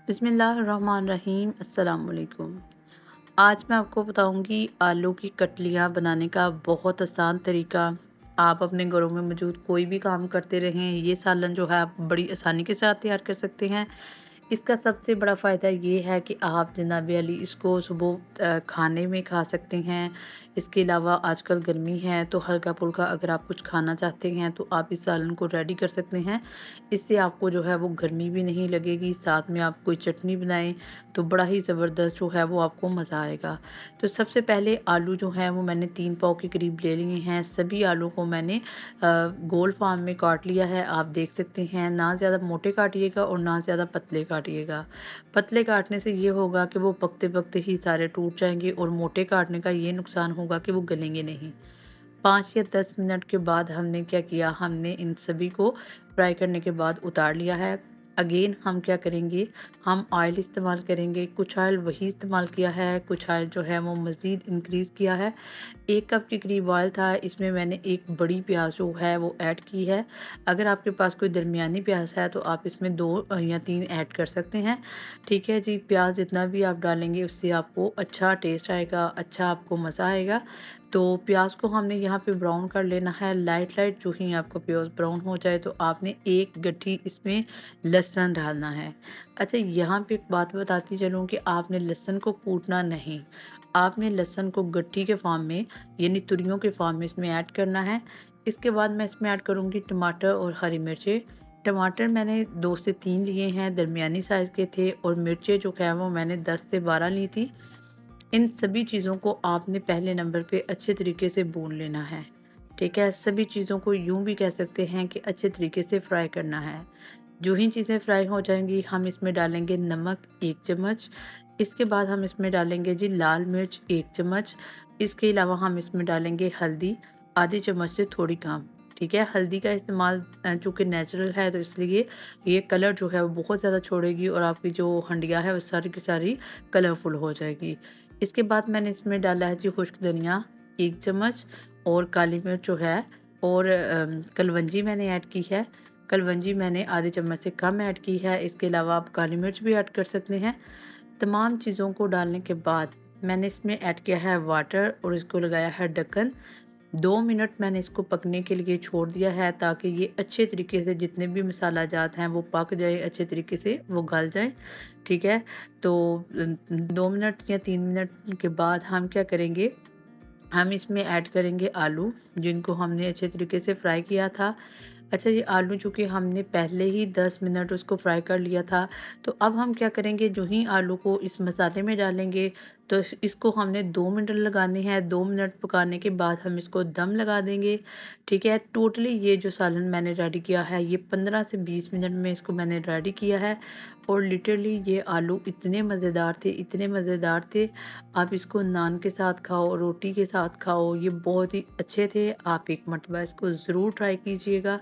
बिस्मिल्लाहिर्रहमानिर्रहीम अस्सलाम वालेकुम। आज मैं आपको बताऊंगी आलू की कटलियाँ बनाने का बहुत आसान तरीका। आप अपने घरों में मौजूद कोई भी काम करते रहें, ये सालन जो है आप बड़ी आसानी के साथ तैयार कर सकते हैं। इसका सबसे बड़ा फ़ायदा ये है कि आप जनाब अली इसको सुबह खाने में खा सकते हैं। इसके अलावा आजकल गर्मी है तो हल्का-फुल्का अगर आप कुछ खाना चाहते हैं तो आप इस सालन को रेडी कर सकते हैं। इससे आपको जो है वो गर्मी भी नहीं लगेगी, साथ में आप कोई चटनी बनाएँ तो बड़ा ही ज़बरदस्त जो है वो आपको मज़ा आएगा। तो सबसे पहले आलू जो हैं वो मैंने 3 पाव के करीब ले लिए हैं। सभी आलू को मैंने गोल फॉर्म में काट लिया है, आप देख सकते हैं। ना ज़्यादा मोटे काटिएगा और ना ज़्यादा पतले काटिएगा। पतले काटने से ये होगा कि वो पकते-पकते ही सारे टूट जाएँगे और मोटे काटने का ये नुकसान होगा कि वो गलेंगे नहीं। 5 या 10 मिनट के बाद हमने क्या किया, हमने इन सभी को फ्राई करने के बाद उतार लिया है। अगेन हम क्या करेंगे, हम ऑयल इस्तेमाल करेंगे। कुछ ऑयल वही इस्तेमाल किया है, कुछ ऑयल जो है वो मज़ीद इंक्रीज़ किया है। 1 कप के करीब ऑयल था, इसमें मैंने एक बड़ी प्याज़ जो है वो ऐड की है। अगर आपके पास कोई दरमियानी प्याज़ है तो आप इसमें 2 या 3 ऐड कर सकते हैं। ठीक है जी, प्याज़ जितना भी आप डालेंगे उससे आपको अच्छा टेस्ट आएगा, अच्छा आपको मज़ा आएगा। तो प्याज़ को हमने यहाँ पे ब्राउन कर लेना है, लाइट-लाइट। जो ही आपका प्याज़ ब्राउन हो जाए तो आपने 1 गट्ठी इसमें लहसुन डालना है। अच्छा, यहाँ पे एक बात बताती चलूँ कि आपने लहसुन को कूटना नहीं। आपने लहसुन को गट्ठी के फॉर्म में यानी तुरियों के फॉर्म में इसमें ऐड करना है। इसके बाद मैं इसमें ऐड करूँगी टमाटर और हरी मिर्चें। टमाटर मैंने 2 से 3 लिए हैं, दरमियानी साइज़ के थे, और मिर्चें जो है वो मैंने 10 से 12 ली थी। इन सभी चीज़ों को आपने पहले नंबर पे अच्छे तरीके से भून लेना है। ठीक है? सभी चीज़ों को यूँ भी कह सकते हैं कि अच्छे तरीके से फ्राई करना है। जो ही चीज़ें फ्राई हो जाएँगी, हम इसमें डालेंगे नमक 1 चम्मच। इसके बाद हम इसमें डालेंगे जी लाल मिर्च 1 चम्मच। इसके अलावा हम इसमें डालेंगे हल्दी आधी चम्मच से थोड़ी कम। ठीक है? हल्दी का इस्तेमाल चूँकि नेचुरल है तो इसलिए ये कलर जो है वो बहुत ज़्यादा छोड़ेगी और आपकी जो हंडिया है वो सारी की सारी कलरफुल हो जाएगी। इसके बाद मैंने इसमें डाला है जी खुश्क धनिया 1 चम्मच, और काली मिर्च जो है, और कलवंजी मैंने ऐड की है। कलवंजी मैंने आधे चम्मच से कम ऐड की है। इसके अलावा आप काली मिर्च भी ऐड कर सकते हैं। तमाम चीज़ों को डालने के बाद मैंने इसमें ऐड किया है वाटर और इसको लगाया है ढक्कन। 2 मिनट मैंने इसको पकने के लिए छोड़ दिया है ताकि ये अच्छे तरीके से जितने भी मसाला जात हैं वो पक जाए, अच्छे तरीके से वो गल जाए। ठीक है? तो 2 मिनट या 3 मिनट के बाद हम क्या करेंगे, हम इसमें ऐड करेंगे आलू जिनको हमने अच्छे तरीके से फ्राई किया था। अच्छा, ये आलू चूँकि हमने पहले ही 10 मिनट उसको फ्राई कर लिया था, तो अब हम क्या करेंगे, जो ही आलू को इस मसाले में डालेंगे तो इसको हमने 2 मिनट लगाने हैं। 2 मिनट पकाने के बाद हम इसको दम लगा देंगे। ठीक है? टोटली ये जो सालन मैंने रेडी किया है ये 15 से 20 मिनट में इसको मैंने रेडी किया है, और लिटरली ये आलू इतने मज़ेदार थे, इतने मज़ेदार थे। आप इसको नान के साथ खाओ, रोटी के साथ खाओ, ये बहुत ही अच्छे थे। आप एक मरतबा इसको ज़रूर ट्राई कीजिएगा।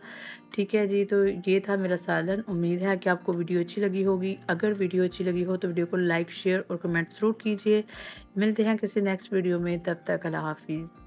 ठीक है जी, तो ये था मेरा सालन। उम्मीद है कि आपको वीडियो अच्छी लगी होगी। अगर वीडियो अच्छी लगी हो तो वीडियो को लाइक, शेयर और कमेंट ज़रूर कीजिए। मिलते हैं किसी नेक्स्ट वीडियो में, तब तक अल्लाह हाफ़िज़।